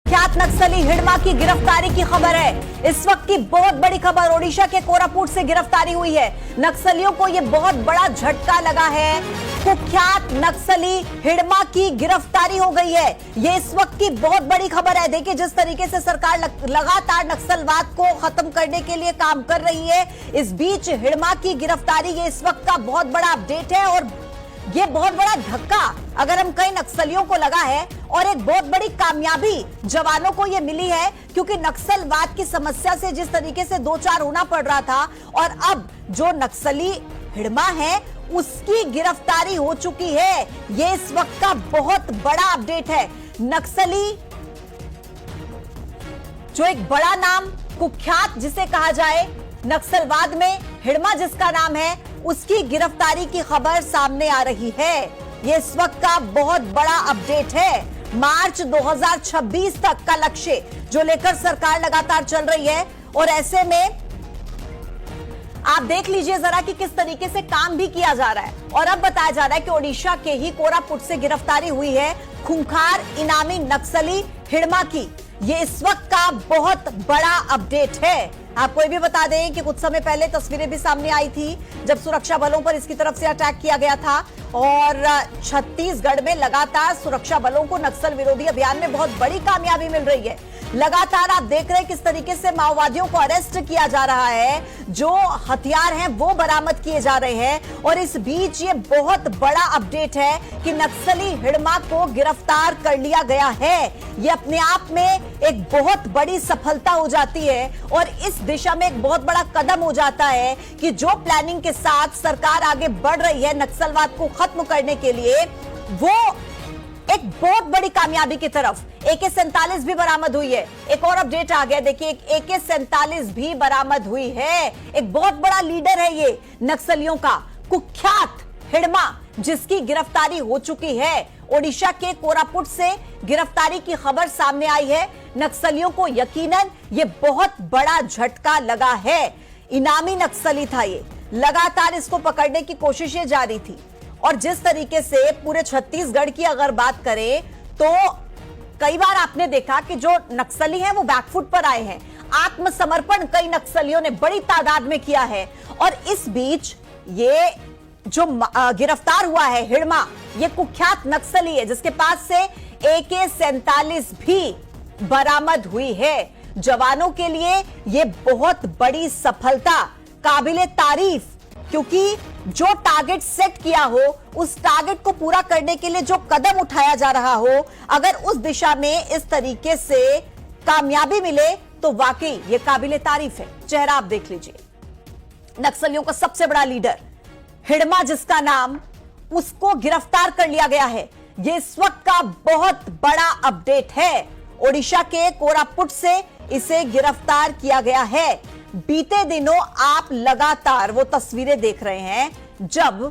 कुख्यात नक्सली हिडमा की गिरफ्तारी की खबर है। इस वक्त की बहुत बड़ी खबर, ओडिशा के कोरापुट से गिरफ्तारी हुई है। नक्सलियों को यह बहुत बड़ा झटका लगा है। कुख्यात नक्सली हिडमा की गिरफ्तारी हो गई है। यह इस वक्त की बहुत बड़ी खबर है। देखिए जिस तरीके से सरकार लगातार नक्सलवाद को खत्म करने के लिए काम कर रही है, इस बीच हिडमा की गिरफ्तारी ये इस वक्त का बहुत बड़ा अपडेट है और ये बहुत बड़ा धक्का अगर हम कई नक्सलियों को लगा है और एक बहुत बड़ी कामयाबी जवानों को ये मिली है, क्योंकि नक्सलवाद की समस्या से जिस तरीके से दो चार होना पड़ रहा था और अब जो नक्सली हिडमा है उसकी गिरफ्तारी हो चुकी है। ये इस वक्त का बहुत बड़ा अपडेट है। नक्सली जो एक बड़ा नाम कुख्यात जिसे कहा जाए नक्सलवाद में, हिडमा जिसका नाम है, उसकी गिरफ्तारी की खबर सामने आ रही है। यह इस वक्त का बहुत बड़ा अपडेट है। मार्च 2026 तक का लक्ष्य जो लेकर सरकार लगातार चल रही है और ऐसे में आप देख लीजिए जरा कि किस तरीके से काम भी किया जा रहा है। और अब बताया जा रहा है कि ओडिशा के ही कोरापुट से गिरफ्तारी हुई है खूंखार इनामी नक्सली हिडमा की। ये इस वक्त का बहुत बड़ा अपडेट है। आपको ये भी बता दें कि कुछ समय पहले तस्वीरें भी सामने आई थी जब सुरक्षा बलों पर इसकी तरफ से अटैक किया गया था और छत्तीसगढ़ में लगातार सुरक्षा बलों को नक्सल विरोधी अभियान में बहुत बड़ी कामयाबी मिल रही है। लगातार आप देख रहे हैं किस तरीके से माओवादियों को अरेस्ट किया जा रहा है, जो हथियार हैं वो बरामद किए जा रहे हैं। और इस बीच ये बहुत बड़ा अपडेट है कि नक्सली हिडमा को गिरफ्तार कर लिया गया है। ये अपने आप में एक बहुत बड़ी सफलता हो जाती है और इस दिशा में एक बहुत बड़ा कदम हो जाता है कि जो प्लानिंग के साथ सरकार आगे बढ़ रही है नक्सलवाद को खत्म करने के लिए, वो एक बहुत बड़ी कामयाबी की तरफ। AK-47 भी बरामद हुई है। एक और अपडेट आ गया, देखिए एक AK-47 भी बरामद हुई है। एक बहुत बड़ा लीडर है ये नक्सलियों का, कुख्यात हिडमा, जिसकी गिरफ्तारी हो चुकी है। ओडिशा के कोरापुट से गिरफ्तारी की खबर सामने आई है। नक्सलियों को यकीनन ये बहुत बड़ा झटका लगा है। इनामी नक्सली था ये, लगातार इसको पकड़ने की कोशिशें जारी थी और जिस तरीके से पूरे छत्तीसगढ़ की अगर बात करें तो कई बार आपने देखा कि जो नक्सली हैं वो बैकफुट पर आए हैं। आत्मसमर्पण कई नक्सलियों ने बड़ी तादाद में किया है और इस बीच ये जो गिरफ्तार हुआ है हिडमा, ये कुख्यात नक्सली है जिसके पास से AK-47 भी बरामद हुई है। जवानों के लिए ये बहुत बड़ी सफलता, काबिले तारीफ, क्योंकि जो टारगेट सेट किया हो उस टारगेट को पूरा करने के लिए जो कदम उठाया जा रहा हो, अगर उस दिशा में इस तरीके से कामयाबी मिले तो वाकई ये काबिले तारीफ है। चेहरा आप देख लीजिए, नक्सलियों का सबसे बड़ा लीडर हिडमा जिसका नाम, उसको गिरफ्तार कर लिया गया है। ये इस वक्त का बहुत बड़ा अपडेट है। ओडिशा के कोरापुट से इसे गिरफ्तार किया गया है। बीते दिनों आप लगातार वो तस्वीरें देख रहे हैं जब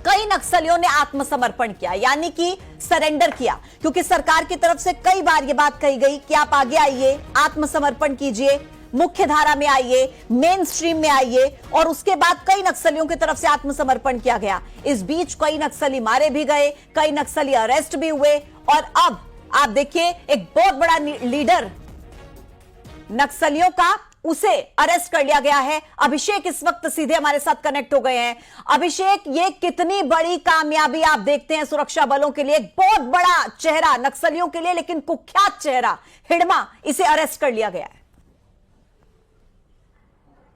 कई नक्सलियों ने आत्मसमर्पण किया, यानी कि सरेंडर किया, क्योंकि सरकार की तरफ से कई बार ये बात कही गई कि आप आगे आइए, आत्मसमर्पण कीजिए, मुख्य धारा में आइए, मेन स्ट्रीम में आइए। और उसके बाद कई नक्सलियों की तरफ से आत्मसमर्पण किया गया। इस बीच कई नक्सली मारे भी गए, कई नक्सली अरेस्ट भी हुए और अब आप देखिए एक बहुत बड़ा लीडर नक्सलियों का, उसे अरेस्ट कर लिया गया है। अभिषेक इस वक्त सीधे हमारे साथ कनेक्ट हो गए हैं। अभिषेक, ये कितनी बड़ी कामयाबी आप देखते हैं सुरक्षा बलों के लिए? एक बहुत बड़ा चेहरा नक्सलियों के लिए, लेकिन कुख्यात चेहरा हिडमा, इसे अरेस्ट कर लिया गया है।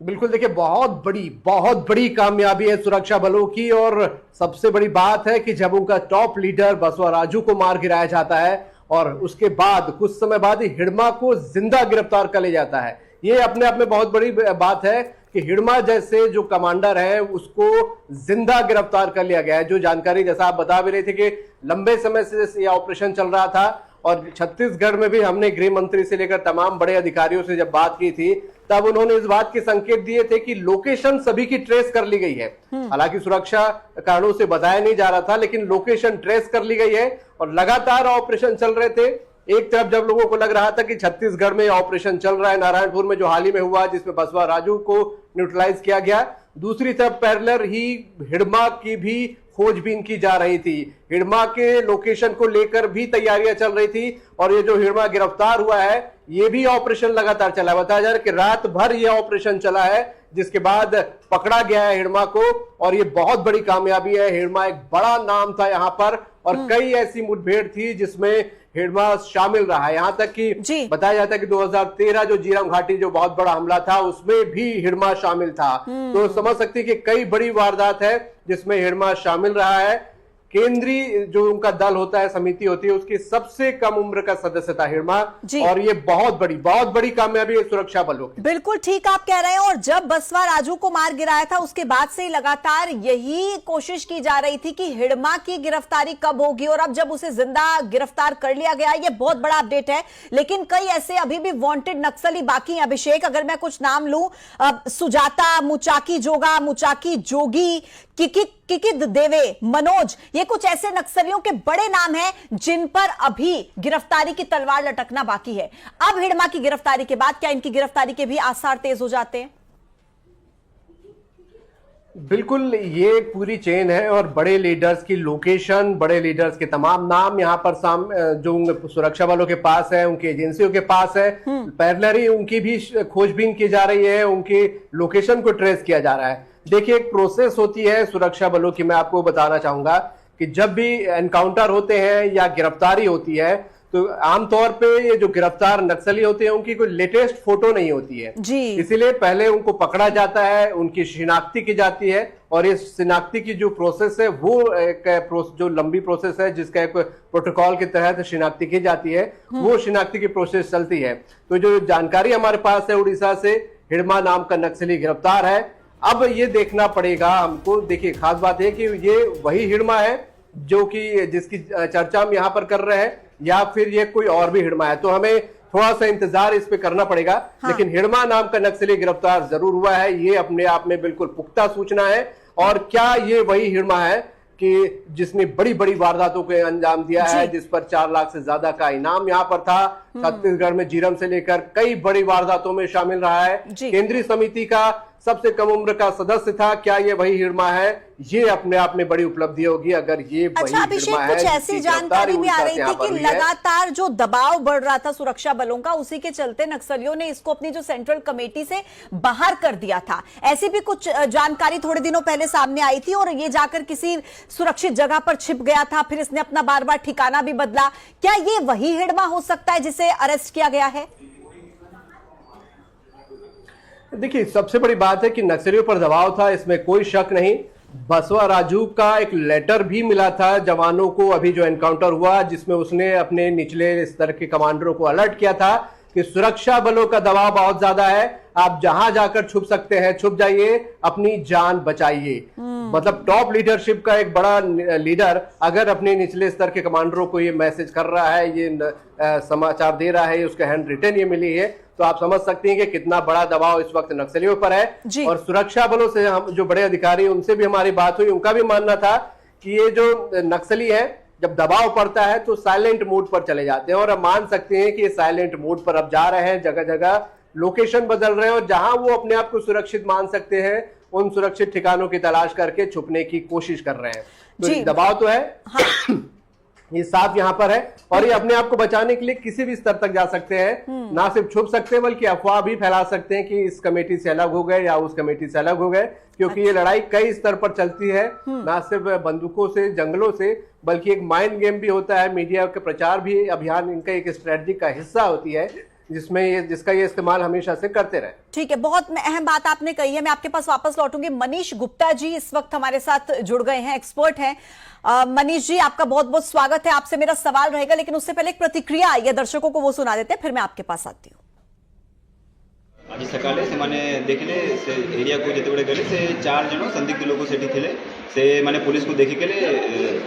बिल्कुल, देखिए बहुत बड़ी कामयाबी है सुरक्षा बलों की। और सबसे बड़ी बात है कि जब उनका टॉप लीडर बसवा राजू को मार गिराया जाता है और उसके बाद कुछ समय बाद ही हिडमा को जिंदा गिरफ्तार कर लिया जाता है। ये अपने आप में बहुत बड़ी बात है कि हिडमा जैसे जो कमांडर है उसको जिंदा गिरफ्तार कर लिया गया है। जो जानकारी जैसा आप बता भी रहे थे कि लंबे समय से यह ऑपरेशन चल रहा था और छत्तीसगढ़ में भी हमने गृह मंत्री से लेकर तमाम बड़े अधिकारियों से जब बात की थी तब उन्होंने इस बात के संकेत दिए थे कि लोकेशन सभी की ट्रेस कर ली गई है। हालांकि सुरक्षा कारणों से बताया नहीं जा रहा था, लेकिन लोकेशन ट्रेस कर ली गई है और लगातार ऑपरेशन चल रहे थे। एक तरफ जब लोगों को लग रहा था कि छत्तीसगढ़ में ऑपरेशन चल रहा है, नारायणपुर में जो हाल ही में हुआ जिसमें बसवा राजू को न्यूट्रलाइज किया गया। दूसरी तरफ पैरेलल ही हिडमा की भी खोजबीन की जा रही थी, हिडमा के लोकेशन को लेकर भी तैयारियां चल रही थी। और ये जो हिडमा गिरफ्तार हुआ है, ये भी ऑपरेशन लगातार चला। बताया जा रहा है कि रात भर ये ऑपरेशन चला है, जिसके बाद पकड़ा गया है हिडमा को। और ये बहुत बड़ी कामयाबी है। हिडमा एक बड़ा नाम था यहाँ पर, और कई ऐसी मुठभेड़ थी जिसमें हिडमा शामिल रहा है। यहाँ तक कि बताया जाता है कि 2013 जो जीरम घाटी जो बहुत बड़ा हमला था, उसमें भी हिडमा शामिल था। तो समझ सकते हैं कि कई बड़ी वारदात है जिसमें हिडमा शामिल रहा है। केंद्रीय जो उनका दल होता है, समिति होती है, उसकी सबसे कम उम्र का सदस्य था हिडमा। और ये बहुत बड़ी कामयाबी है सुरक्षा बलों की। बिल्कुल ठीक आप कह रहे हैं। और जब बसवा राजू को मार गिराया था, उसके बाद से ही लगातार यही कोशिश की जा रही थी कि हिडमा की गिरफ्तारी कब होगी। और अब जब उसे जिंदा गिरफ्तार कर लिया गया, ये बहुत बड़ा अपडेट है। लेकिन कई ऐसे अभी भी वांटेड नक्सली बाकी हैं। अभिषेक, अगर मैं कुछ नाम लूं, सुजाता, मुचाकी जोगा, मुचाकी जोगी, किकिद देवे, मनोज, ये कुछ ऐसे नक्सलियों के बड़े नाम हैं जिन पर अभी गिरफ्तारी की तलवार लटकना बाकी है। अब हिडमा की गिरफ्तारी के बाद क्या इनकी गिरफ्तारी के भी आसार तेज हो जाते हैं? बिल्कुल, ये एक पूरी चेन है और बड़े लीडर्स की लोकेशन, बड़े लीडर्स के तमाम नाम यहाँ पर जो सुरक्षा वालों के पास है, उनकी एजेंसियों के पास है। पैरेलली उनकी भी खोजबीन की जा रही है, उनकी लोकेशन को ट्रेस किया जा रहा है। देखिए, एक प्रोसेस होती है सुरक्षा बलों की। मैं आपको बताना चाहूंगा कि जब भी एनकाउंटर होते हैं या गिरफ्तारी होती है, तो आमतौर पे ये जो गिरफ्तार नक्सली होते हैं, उनकी कोई लेटेस्ट फोटो नहीं होती है जी। इसीलिए पहले उनको पकड़ा जाता है, उनकी शिनाख्ती की जाती है। और इस शिनाख्ती की जो प्रोसेस है, वो एक जो लंबी प्रोसेस है, जिसका एक प्रोटोकॉल के तहत शिनाख्ती की जाती है, वो शिनाख्ती की प्रोसेस चलती है। तो जो जानकारी हमारे पास है, उड़ीसा से हिडमा नाम का नक्सली गिरफ्तार है। अब ये देखना पड़ेगा हमको। देखिए, खास बात है कि ये वही हिडमा है जो कि जिसकी चर्चा हम यहाँ पर कर रहे हैं, या फिर ये कोई और भी हिडमा है। तो हमें थोड़ा सा इंतजार इस पे करना पड़ेगा। लेकिन हिडमा नाम का नक्सली गिरफ्तार जरूर हुआ है, ये अपने आप में बिल्कुल पुख्ता सूचना है। और क्या ये वही हिडमा है कि जिसने बड़ी बड़ी वारदातों को अंजाम दिया है, जिस पर 4 लाख से ज्यादा का इनाम यहाँ पर था? छत्तीसगढ़ में जीरम से लेकर कई बड़ी वारदातों में शामिल रहा है। केंद्रीय समिति का सबसे कम उम्र का सदस्य था। क्या ये वही हिडमा है? ये अपने आप में बड़ी उपलब्धि होगी अगर ये वही अभिषेक, कुछ ऐसी जानकारी भी आ रही थी कि लगातार जो दबाव बढ़ रहा था सुरक्षा बलों का, उसी के चलते नक्सलियों ने इसको अपनी जो सेंट्रल कमेटी से बाहर कर दिया था। ऐसी भी कुछ जानकारी थोड़े दिनों पहले सामने आई थी, और ये जाकर किसी सुरक्षित जगह पर छिप गया था, फिर इसने अपना बार बार ठिकाना भी बदला। क्या ये वही हिडमा हो सकता है जिसे अरेस्ट किया गया है? देखिए, सबसे बड़ी बात है कि नक्सलियों पर दबाव था, इसमें कोई शक नहीं। बसवा राजू का एक लेटर भी मिला था जवानों को, अभी जो एनकाउंटर हुआ, जिसमें उसने अपने निचले स्तर के कमांडरों को अलर्ट किया था कि सुरक्षा बलों का दबाव बहुत ज्यादा है, आप जहां जाकर छुप सकते हैं छुप जाइए, अपनी जान बचाइए। मतलब टॉप लीडरशिप का एक बड़ा लीडर अगर अपने निचले स्तर के कमांडरों को ये मैसेज कर रहा है, ये समाचार दे रहा है, उसका हैंड रिटन ये मिली है, तो आप समझ सकते हैं कि कितना बड़ा दबाव इस वक्त नक्सलियों पर है। और सुरक्षा बलों से हम जो बड़े अधिकारी, उनसे भी हमारी बात हुई, उनका भी मानना था कि ये जो नक्सली है, जब दबाव पड़ता है तो साइलेंट मोड पर चले जाते हैं। और अब मान सकते हैं कि ये साइलेंट मोड पर अब जा रहे हैं, जगह जगह लोकेशन बदल रहे हैं, और जहां वो अपने आप को सुरक्षित मान सकते हैं, उन सुरक्षित ठिकानों की तलाश करके छुपने की कोशिश कर रहे हैं। तो दबाव तो है, हाँ। ये साफ यहाँ पर है, और ये अपने आप को बचाने के लिए किसी भी स्तर तक जा सकते हैं। ना सिर्फ छुप सकते हैं, बल्कि अफवाह भी फैला सकते हैं कि इस कमेटी से अलग हो गए या उस कमेटी से अलग हो गए, क्योंकि ये लड़ाई कई स्तर पर चलती है, ना सिर्फ बंदूकों से, जंगलों से, बल्कि एक माइंड गेम भी होता है। मीडिया के प्रचार भी अभियान इनका एक स्ट्रेटजी का हिस्सा होती है, जिसका ये इस्तेमाल हमेशा से करते रहे। ठीक है, बहुत अहम बात आपने कही है। मैं आपके पास वापस लौटूंगी। मनीष गुप्ता जी इस वक्त हमारे साथ जुड़ गए हैं, एक्सपर्ट हैं। मनीष जी, आपका बहुत बहुत स्वागत है। आपसे मेरा सवाल रहेगा, लेकिन उससे पहले एक प्रतिक्रिया आई है दर्शकों को, वो सुना देते हैं, फिर मैं आपके पास आती हूँ। आज सकाले से माने देखले से एरिया को जिते गले से 4 जन संदिग्ध लोग सेठी थिले से माने पुलिस को देखी के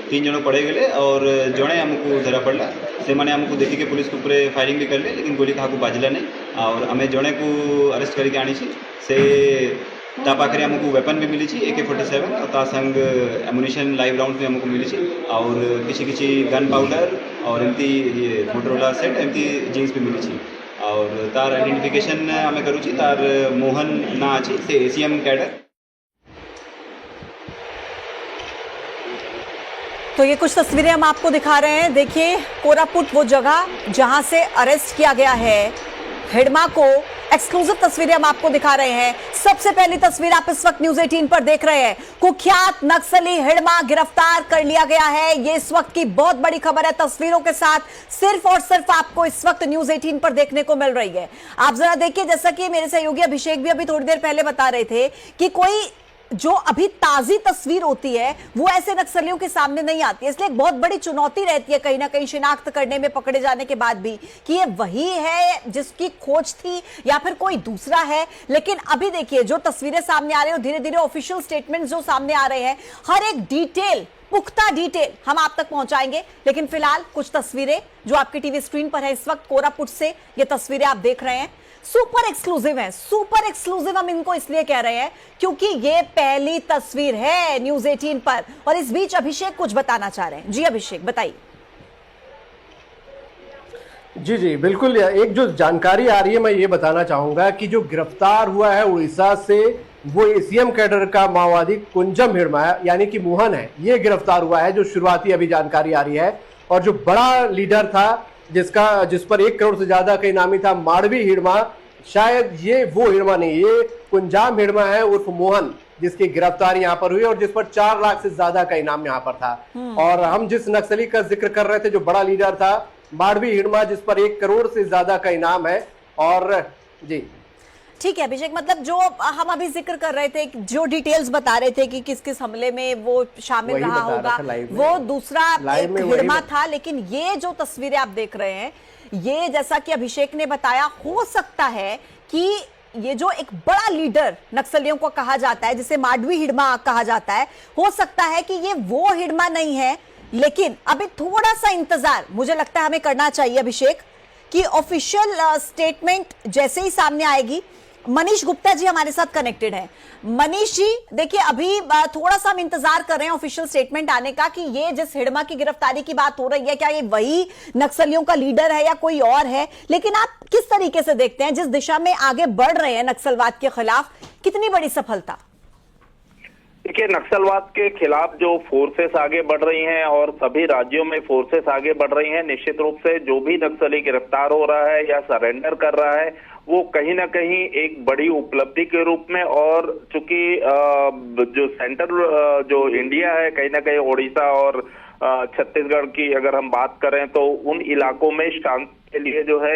3 जन पड़े गले और जड़े आमको धरा पड़ला से माने आमको देखी के पुलिस को पूरे फायरिंग भी करले, लेकिन गोली क्या बाजला नहीं। और आम जड़े को अरेस्ट करके आनी से ता पाखे आमको वेपन भी मिली AK-47 और ता संग एमुनिशन लाइव राउंड भी आमको मिली, और किसी गन पाउडर और एमती मोटरोला सेट एमती जीन्स भी मिली। और तार आइडेंटिफिकेशन आम करुची तार मोहन ना अच्छी से एसीएम कैडर। तो ये कुछ तस्वीरें हम आपको दिखा रहे हैं। देखिए कोरापुट वो जगह जहां से अरेस्ट किया गया है हिडमा को, एक्सक्लूसिव तस्वीरें हम आपको दिखा रहे हैं। सबसे पहली तस्वीर आप इस वक्त न्यूज 18 पर देख रहे हैं। कुख्यात नक्सली हिडमा गिरफ्तार कर लिया गया है। ये इस वक्त की बहुत बड़ी खबर है। तस्वीरों के साथ सिर्फ और सिर्फ आपको इस वक्त न्यूज 18 पर देखने को मिल रही है। आप जरा देखिए, जैसा कि मेरे सहयोगी अभिषेक भी अभी थोड़ी देर पहले बता रहे थे कि कोई जो अभी ताजी तस्वीर होती है वो ऐसे नक्सलियों के सामने नहीं आती है, इसलिए एक बहुत बड़ी चुनौती रहती है कहीं ना कहीं शिनाख्त करने में, पकड़े जाने के बाद भी, कि ये वही है जिसकी खोज थी या फिर कोई दूसरा है। लेकिन अभी देखिए जो तस्वीरें सामने आ रही है, धीरे धीरे ऑफिशियल स्टेटमेंट जो सामने आ रहे हैं, हर एक डिटेल, पुख्ता डिटेल हम आप तक पहुंचाएंगे। लेकिन फिलहाल कुछ तस्वीरें जो आपकी टीवी स्क्रीन पर है इस वक्त, कोरापुट से ये तस्वीरें आप देख रहे हैं, सुपर एक्सक्लूसिव है। सुपर एक्सक्लूसिव हम इनको इसलिए कह रहे हैं क्योंकि ये पहली तस्वीर है न्यूज 18 पर। और इस बीच अभिषेक कुछ बताना चाह रहे हैं। जी अभिषेक बताइए। जी बिल्कुल, एक जो जानकारी आ रही है मैं ये बताना चाहूंगा कि जो गिरफ्तार हुआ है उड़ीसा से वो एसीएम कैडर का माओवादी कुंजम हिडमा यानी कि मोहन है, ये गिरफ्तार हुआ है, जो शुरुआती अभी जानकारी आ रही है। और जो बड़ा लीडर था जिस पर 1 करोड़ से ज्यादा का इनामी था, माडवी हिडमा, शायद ये वो हिडमा नहीं, ये कुंजाम हिडमा है उर्फ मोहन, जिसकी गिरफ्तारी यहाँ पर हुई और जिस पर 4 लाख से ज्यादा का इनाम यहाँ पर था। और हम जिस नक्सली का जिक्र कर रहे थे जो बड़ा लीडर था माडवी हिडमा, जिस पर 1 करोड़ से ज्यादा का इनाम है। और जी ठीक है अभिषेक, मतलब जो हम अभी जिक्र कर रहे थे, जो डिटेल्स बता रहे थे कि किस किस हमले में वो शामिल रहा होगा, वो दूसरा एक हिडमा था। लेकिन ये जो तस्वीरें आप देख रहे हैं, ये जैसा कि अभिषेक ने बताया, हो सकता है कि ये जो एक बड़ा लीडर नक्सलियों को कहा जाता है, जिसे माडवी हिडमा कहा जाता है, हो सकता है कि ये वो हिडमा नहीं है। लेकिन अभी थोड़ा सा इंतजार मुझे लगता है हमें करना चाहिए अभिषेक, कि ऑफिशियल स्टेटमेंट जैसे ही सामने आएगी। मनीष गुप्ता जी हमारे साथ कनेक्टेड हैं। मनीष जी देखिए, अभी थोड़ा सा हम इंतजार कर रहे हैं ऑफिशियल स्टेटमेंट आने का कि ये जिस हिडमा की गिरफ्तारी की बात हो रही है, क्या ये वही नक्सलियों का लीडर है या कोई और है। लेकिन आप किस तरीके से देखते हैं जिस दिशा में आगे बढ़ रहे हैं नक्सलवाद के खिलाफ, कितनी बड़ी सफलता? देखिए, नक्सलवाद के खिलाफ जो फोर्सेस आगे बढ़ रही हैं और सभी राज्यों में फोर्सेस आगे बढ़ रही हैं, निश्चित रूप से जो भी नक्सली गिरफ्तार हो रहा है या सरेंडर कर रहा है, वो कहीं ना कहीं एक बड़ी उपलब्धि के रूप में, और चूंकि जो सेंटर जो इंडिया है, कहीं ना कहीं ओडिशा और छत्तीसगढ़ की अगर हम बात करें तो उन इलाकों में शांति के लिए जो है